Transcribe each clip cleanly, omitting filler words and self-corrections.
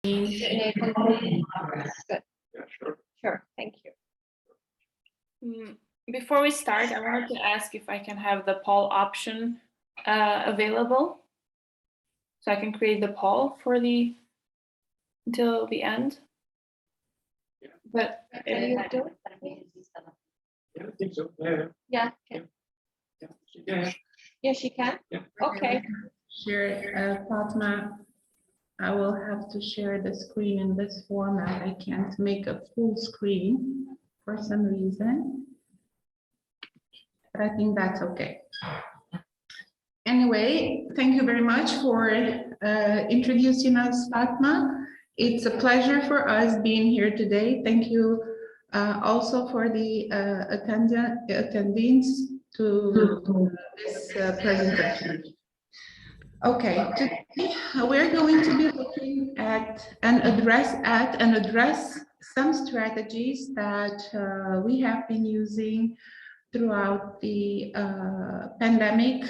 Good. Yeah, sure. Sure, thank you. Before we start, I wanted to ask if I can have the poll option available, so I can create the poll for until the end. Yeah. But Can you do it? Yeah, I think so. Yeah. Yeah. Yeah. Yeah, she can. Yeah. Okay. Share, Fatma, I will have to share the screen in this format. I can't make a full screen for some reason, but I think that's okay. Anyway, thank you very much for introducing us, Fatma. It's a pleasure for us being here today. Thank you also for the attendings to this presentation. Okay, today we're going to be looking at and address some strategies that we have been using throughout the pandemic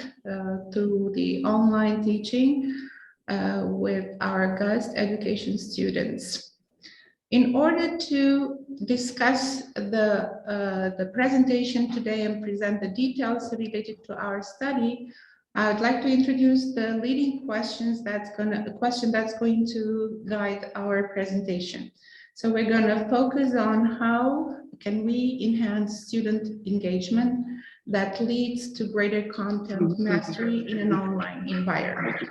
through the online teaching with our GUST education students. In order to discuss the presentation today and present the details related to our study, I would like to introduce the leading question that's going to guide our presentation. So we're going to focus on how can we enhance student engagement that leads to greater content mastery in an online environment.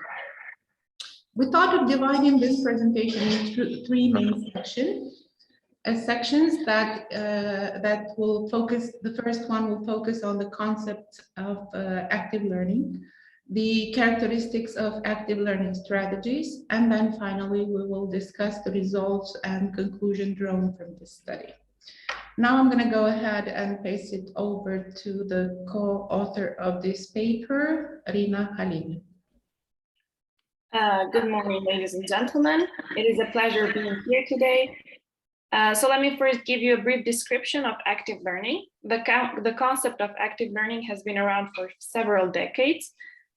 We thought of dividing this presentation into three main sections that will focus. The first one will focus on the concept of active learning, the characteristics of active learning strategies, and then finally we will discuss the results and conclusion drawn from this study. Now I'm going to go ahead and pass it over to the co-author of this paper, Rina Halimi. Good morning, ladies and gentlemen. It is a pleasure being here today. So let me first give you a brief description of active learning. The concept of active learning has been around for several decades,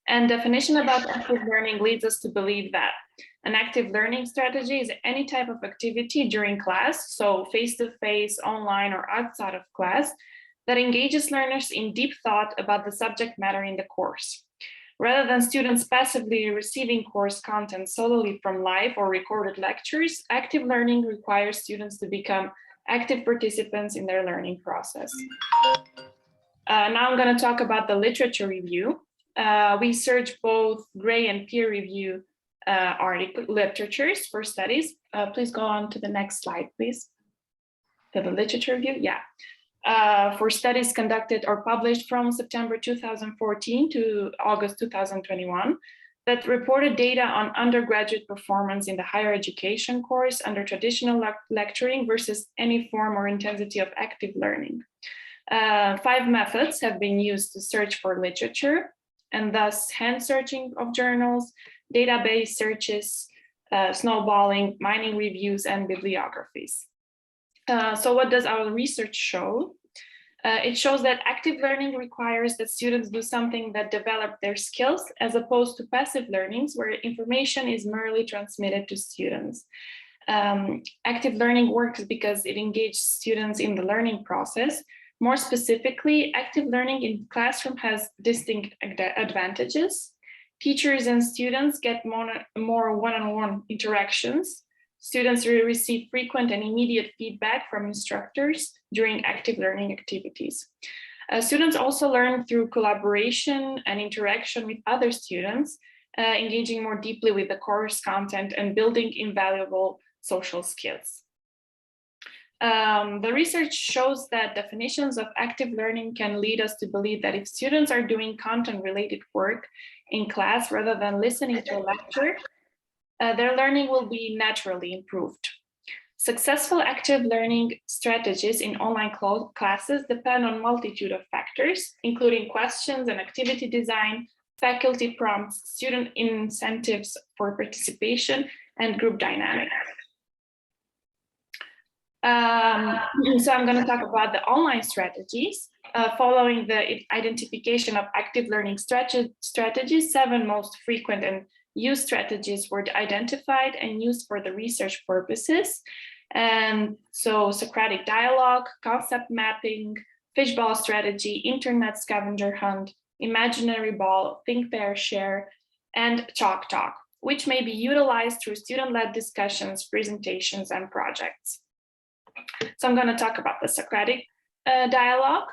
and definition about active learning leads us to believe that an active learning strategy is any type of activity during class, so face-to-face, online, or outside of class, that engages learners in deep thought about the subject matter in the course. Rather than students passively receiving course content solely from live or recorded lectures, active learning requires students to become active participants in their learning process. Now I'm going to talk about the literature review. We search both gray and peer review literatures for studies. Please go on to the next slide, please. The literature review, yeah. For studies conducted or published from September 2014 to August 2021 that reported data on undergraduate performance in the higher education course under traditional lecturing versus any form or intensity of active learning. 5 methods have been used to search for literature, and thus hand searching of journals, database searches, snowballing, mining reviews, and bibliographies. So what does our research show? It shows that active learning requires that students do something that develop their skills as opposed to passive learnings where information is merely transmitted to students. Active learning works because it engages students in the learning process. More specifically, active learning in classroom has distinct advantages. Teachers and students get more one-on-one interactions. Students will receive frequent and immediate feedback from instructors during active learning activities. Students also learn through collaboration and interaction with other students, engaging more deeply with the course content and building invaluable social skills. The research shows that definitions of active learning can lead us to believe that if students are doing content-related work in class rather than listening to a lecture, their learning will be naturally improved. Successful active learning strategies in online classes depend on a multitude of factors, including questions and activity design, faculty prompts, student incentives for participation, and group dynamics. So I'm going to talk about the online strategies. Following the identification of active learning strategies, 7 most frequent and use strategies were identified and used for the research purposes. And so Socratic dialogue, concept mapping, fishbowl strategy, internet scavenger hunt, imaginary ball, think, pair, share, and chalk talk, which may be utilized through student-led discussions, presentations, and projects. So I'm going to talk about the Socratic dialogue,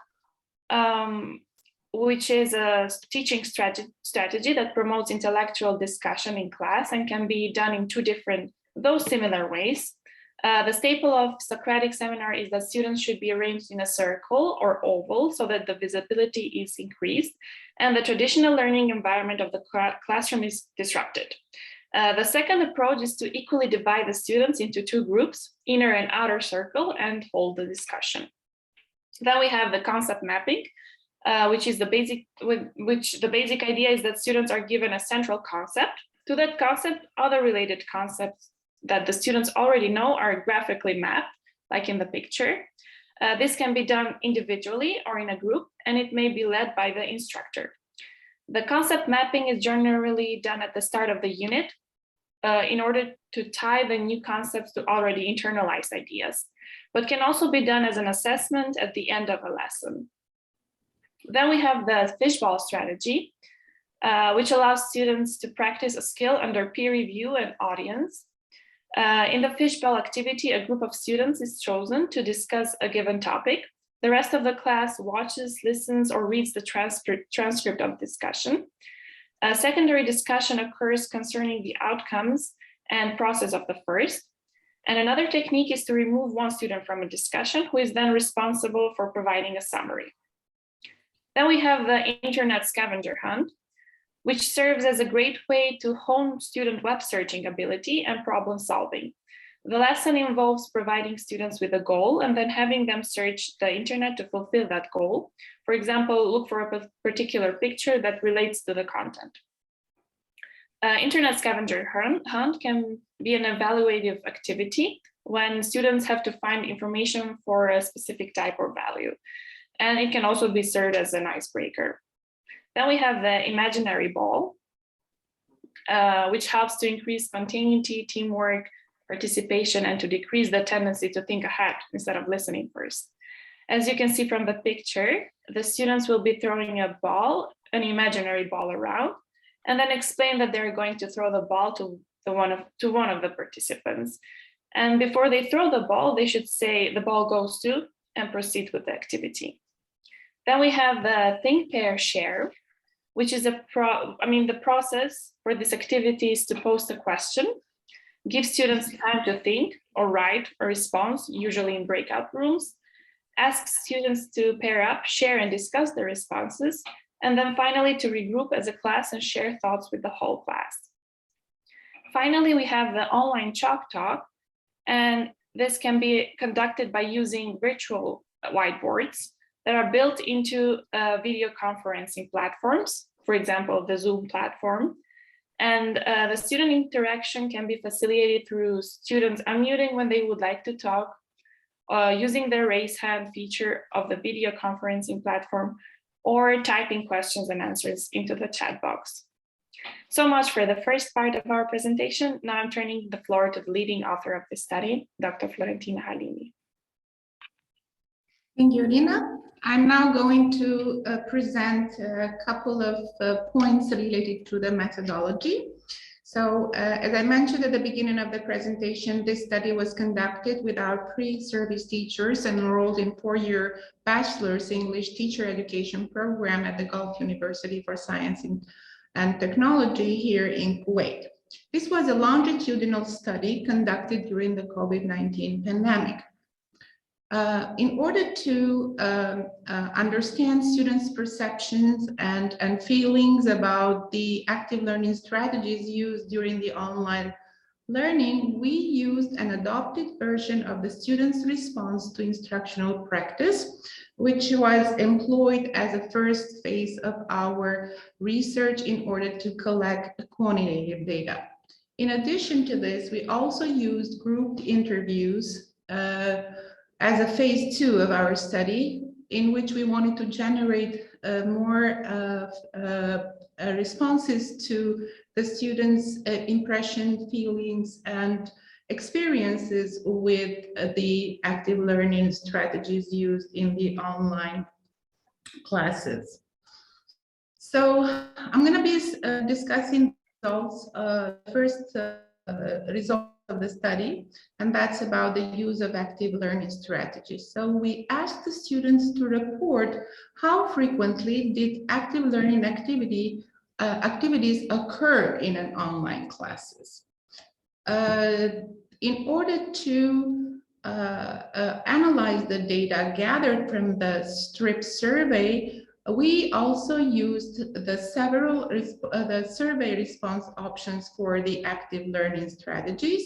which is a teaching strategy that promotes intellectual discussion in class and can be done in two different, though similar ways. The staple of Socratic seminar is that students should be arranged in a circle or oval so that the visibility is increased and the traditional learning environment of the classroom is disrupted. The second approach is to equally divide the students into two groups, inner and outer circle, and hold the discussion. Then we have the concept mapping, which the basic idea is that students are given a central concept. To that concept, other related concepts that the students already know are graphically mapped, like in the picture. This can be done individually or in a group, and it may be led by the instructor. The concept mapping is generally done at the start of the unit in order to tie the new concepts to already internalized ideas, but can also be done as an assessment at the end of a lesson. Then we have the fishbowl strategy, which allows students to practice a skill under peer review and audience. In the fishbowl activity, a group of students is chosen to discuss a given topic. The rest of the class watches, listens, or reads the transcript of discussion. A secondary discussion occurs concerning the outcomes and process of the first. And another technique is to remove one student from a discussion who is then responsible for providing a summary. Then we have the internet scavenger hunt, which serves as a great way to hone student web searching ability and problem solving. The lesson involves providing students with a goal and then having them search the internet to fulfill that goal. For example, look for a particular picture that relates to the content. Internet scavenger hunt can be an evaluative activity when students have to find information for a specific type or value. And it can also be served as an icebreaker. Then we have the imaginary ball, which helps to increase spontaneity, teamwork, participation, and to decrease the tendency to think ahead instead of listening first. As you can see from the picture, the students will be throwing a ball, an imaginary ball around, and then explain that they're going to throw the ball to one of the participants. And before they throw the ball, they should say the ball goes to and proceed with the activity. Then we have the think, pair, share, which is the process for this activity is to post a question, give students time to think or write a response, usually in breakout rooms, ask students to pair up, share and discuss their responses, and then finally to regroup as a class and share thoughts with the whole class. Finally, we have the online chalk talk, and this can be conducted by using virtual whiteboards that are built into video conferencing platforms, for example, the Zoom platform. And the student interaction can be facilitated through students unmuting when they would like to talk, using the raise hand feature of the video conferencing platform, or typing questions and answers into the chat box. So much for the first part of our presentation. Now I'm turning the floor to the leading author of this study, Dr. Florentina Halimi. Thank you, Rina. I'm now going to present a couple of points related to the methodology. So as I mentioned at the beginning of the presentation, this study was conducted with our pre-service teachers enrolled in four-year bachelor's English teacher education program at the Gulf University for Science and Technology here in Kuwait. This was a longitudinal study conducted during the COVID-19 pandemic. In order to understand students' perceptions and feelings about the active learning strategies used during the online learning, we used an adopted version of the students' response to instructional practice, which was employed as a first phase of our research in order to collect quantitative data. In addition to this, we also used grouped interviews as a phase 2 of our study, in which we wanted to generate more responses to the students' impression, feelings, and experiences with the active learning strategies used in the online classes. So I'm going to be discussing results, first result of the study, and that's about the use of active learning strategies. So we asked the students to report how frequently did active learning activities occur in an online classes. In order to analyze the data gathered from the STRIP survey, we also used the several the survey response options for the active learning strategies.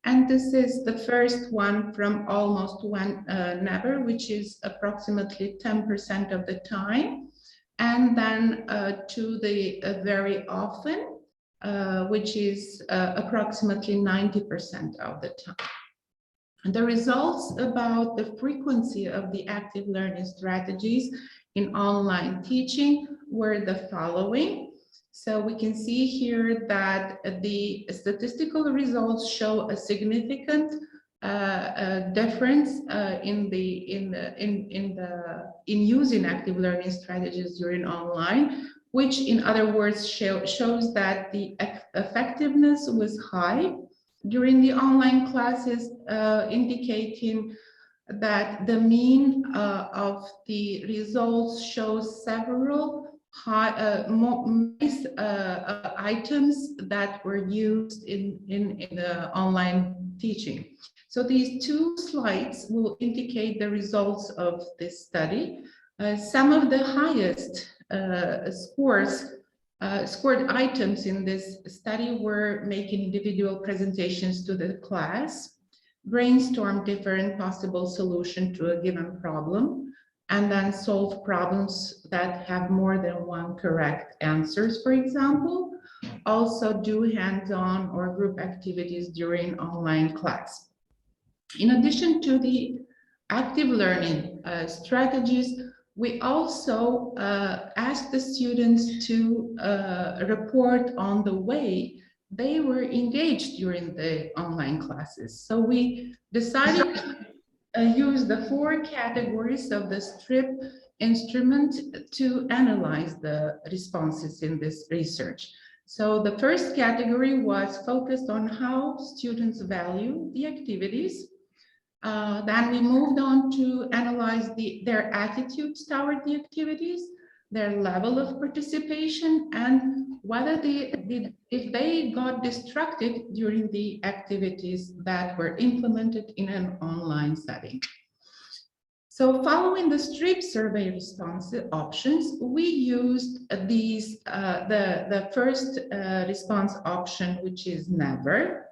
And this is the first one from almost one never, which is approximately 10% of the time. And then to the very often, which is approximately 90% of the time. And the results about the frequency of the active learning strategies in online teaching were the following. So we can see here that the statistical results show a significant difference in using active learning strategies during online, which in other words shows that the effectiveness was high during the online classes, indicating that the mean of the results shows several items that were used in the online teaching. So these two slides will indicate the results of this study. Some of the highest scored items in this study were making individual presentations to the class, brainstorm different possible solutions to a given problem, and then solve problems that have more than one correct answers, for example. Also do hands-on or group activities during online class. In addition to the active learning strategies, we also asked the students to report on the way they were engaged during the online classes. So we decided to use the 4 categories of the STRIP instrument to analyze the responses in this research. So the first category was focused on how students value the activities. Then we moved on to analyze their attitudes toward the activities, their level of participation, and whether if they got distracted during the activities that were implemented in an online setting. So following the STRIP survey response options, we used these, the first response option, which is never,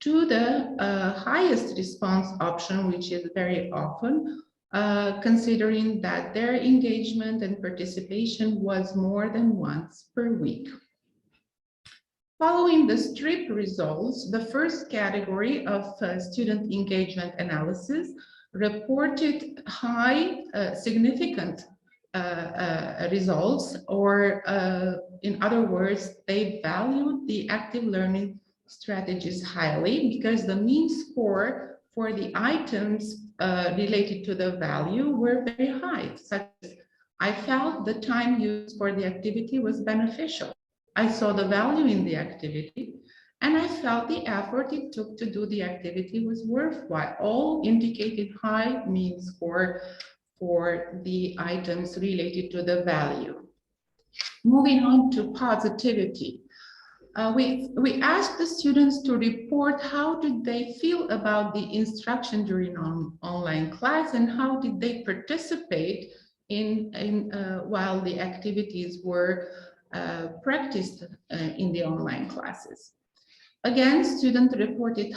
to the highest response option, which is very often, considering that their engagement and participation was more than once per week. Following the STRIP results, the first category of student engagement analysis reported high, significant results, or in other words, they valued the active learning strategies highly because the mean score for the items related to the value were very high, such as I felt the time used for the activity was beneficial. I saw the value in the activity, and I felt the effort it took to do the activity was worthwhile. All indicated high mean score for the items related to the value. Moving on to positivity. We asked the students to report how did they feel about the instruction during online class and how did they participate while the activities were practiced in the online classes. Again, students reported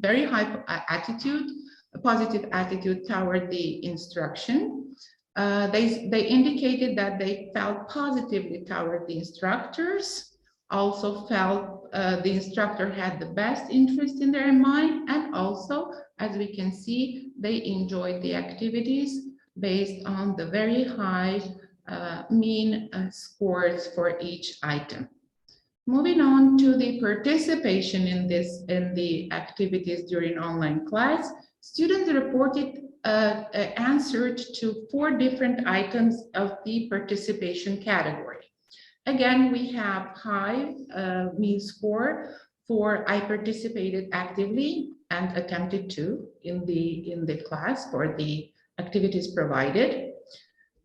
very high attitude, a positive attitude toward the instruction. They indicated that they felt positively toward the instructors, also felt the instructor had the best interest in their mind, and also, as we can see, they enjoyed the activities based on the very high mean scores for each item. Moving on to the participation in the activities during online class, students reported answered to 4 different items of the participation category. Again, we have high mean score for I participated actively and attempted to in the class for the activities provided.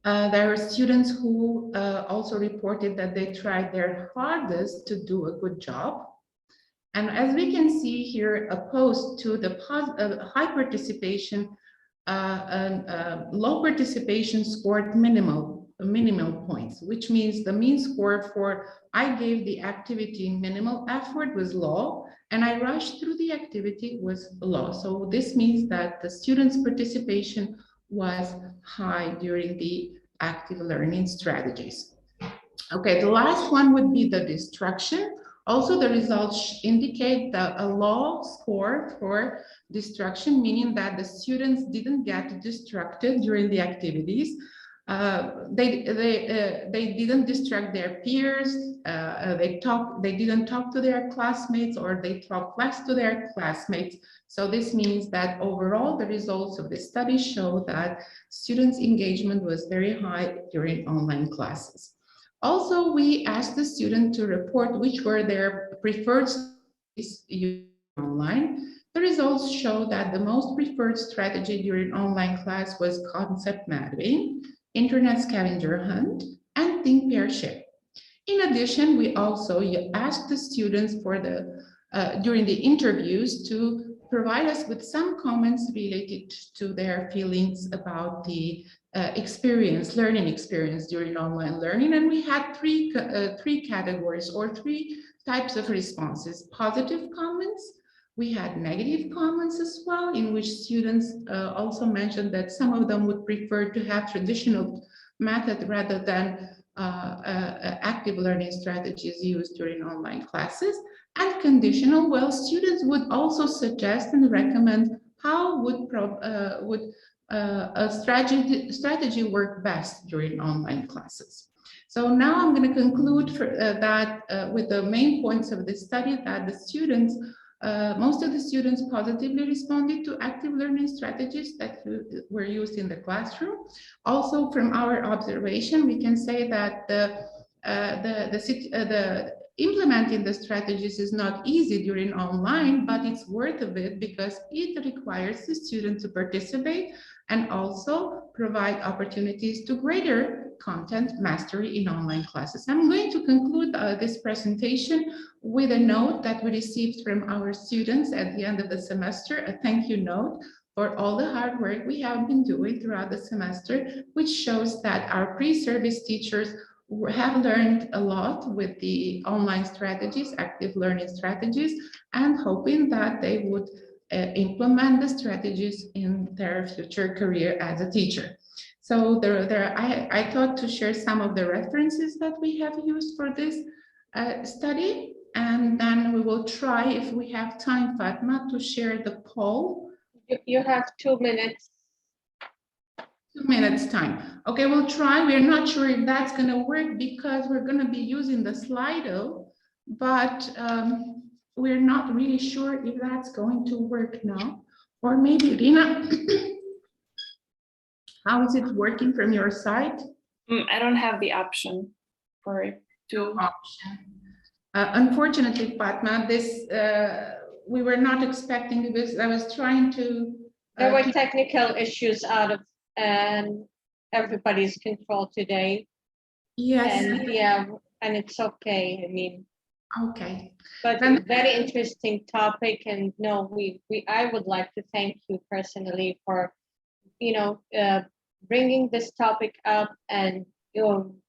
There are students who also reported that they tried their hardest to do a good job. And as we can see here, opposed to the high participation, low participation scored minimal points, which means the mean score for I gave the activity minimal effort was low, and I rushed through the activity was low. So this means that the students' participation was high during the active learning strategies. Okay, the last one would be the distraction. Also, the results indicate a low score for distraction, meaning that the students didn't get distracted during the activities. They didn't distract their peers. They didn't talk to their classmates, or they talked less to their classmates. So this means that overall, the results of the study show that students' engagement was very high during online classes. Also, we asked the student to report which were their preferred strategies used online. The results show that the most preferred strategy during online class was concept mapping, internet scavenger hunt, and think, pair, share. In addition, we also asked the students for during the interviews to provide us with some comments related to their feelings about the learning experience during online learning. And we had three categories or 3 types of responses: positive comments, we had negative comments as well, in which students also mentioned that some of them would prefer to have traditional method rather than active learning strategies used during online classes. And conditional, well, students would also suggest and recommend how would a strategy work best during online classes. So now I'm going to conclude with the main points of this study, that the students, most of the students positively responded to active learning strategies that were used in the classroom. Also, from our observation, we can say that implementing the strategies is not easy during online, but it's worth of it because it requires the student to participate and also provide opportunities to greater content mastery in online classes. I'm going to conclude this presentation with a note that we received from our students at the end of the semester, a thank you note for all the hard work we have been doing throughout the semester, which shows that our pre-service teachers have learned a lot with the online strategies, active learning strategies, and hoping that they would implement the strategies in their future career as a teacher. So I thought to share some of the references that we have used for this study, and then we will try, if we have time, Fatma, to share the poll. You have 2 minutes. 2 minutes time. Okay, we'll try. We're not sure if that's going to work because we're going to be using the Slido, but we're not really sure if that's going to work now. Or maybe, Rina, how is it working from your side? I don't have the option for it to. Unfortunately, Fatma, this we were not expecting, because I was trying to. There were technical issues out of everybody's control today. Yes. And yeah, and it's okay. I mean, okay. But then, very interesting topic, and no, I would like to thank you personally for, bringing this topic up and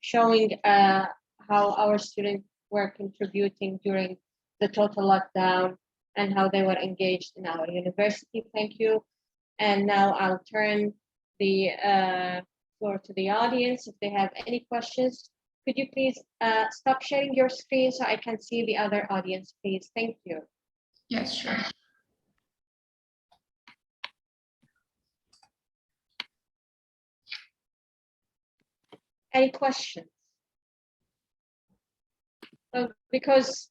showing how our students were contributing during the total lockdown and how they were engaged in our university. Thank you. And now I'll turn the floor to the audience. If they have any questions, could you please stop sharing your screen so I can see the other audience, please? Thank you. Yes, sure. Any questions? Because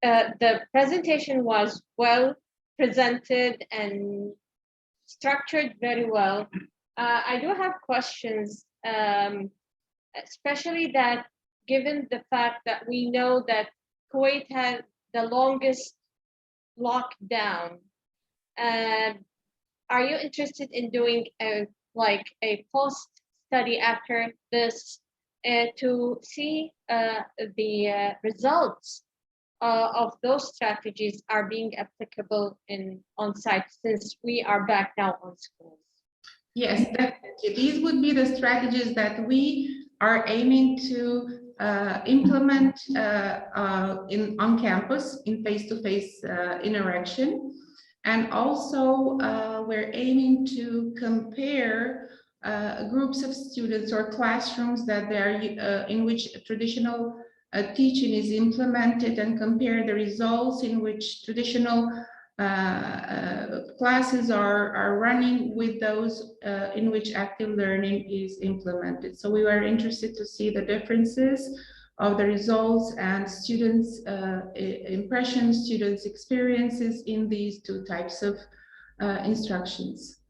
the presentation was well presented and structured very well. I do have questions, especially that given the fact that we know that Kuwait had the longest lockdown, are you interested in doing a post study after this to see the results of those strategies are being applicable on site, since we are back now on schools? Yes, definitely. These would be the strategies that we are aiming to implement on campus in face-to-face interaction. And also we're aiming to compare groups of students or classrooms that they are in which traditional teaching is implemented, and compare the results in which traditional classes are running with those in which active learning is implemented. So we were interested to see the differences of the results and students' impressions, students' experiences in these two types of instructions.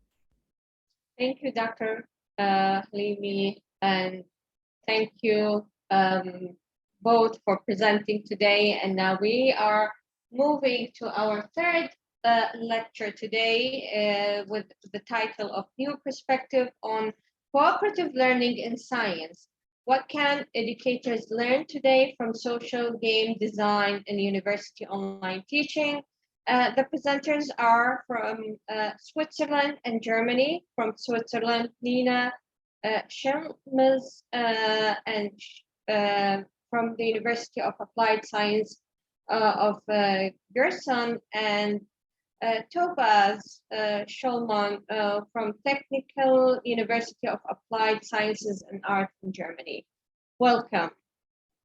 Thank you, Dr. Halimi, and thank you both for presenting today. And now we are moving to our third lecture today with the title of New Perspective on Cooperative Learning in Science. What can educators learn today from social game design in university online teaching? The presenters are from Switzerland and Germany. From Switzerland, Rina Schelmes, and from the University of Applied Science of Gerson, and Tobas Schulman from Technical University of Applied Sciences and Art in Germany. Welcome.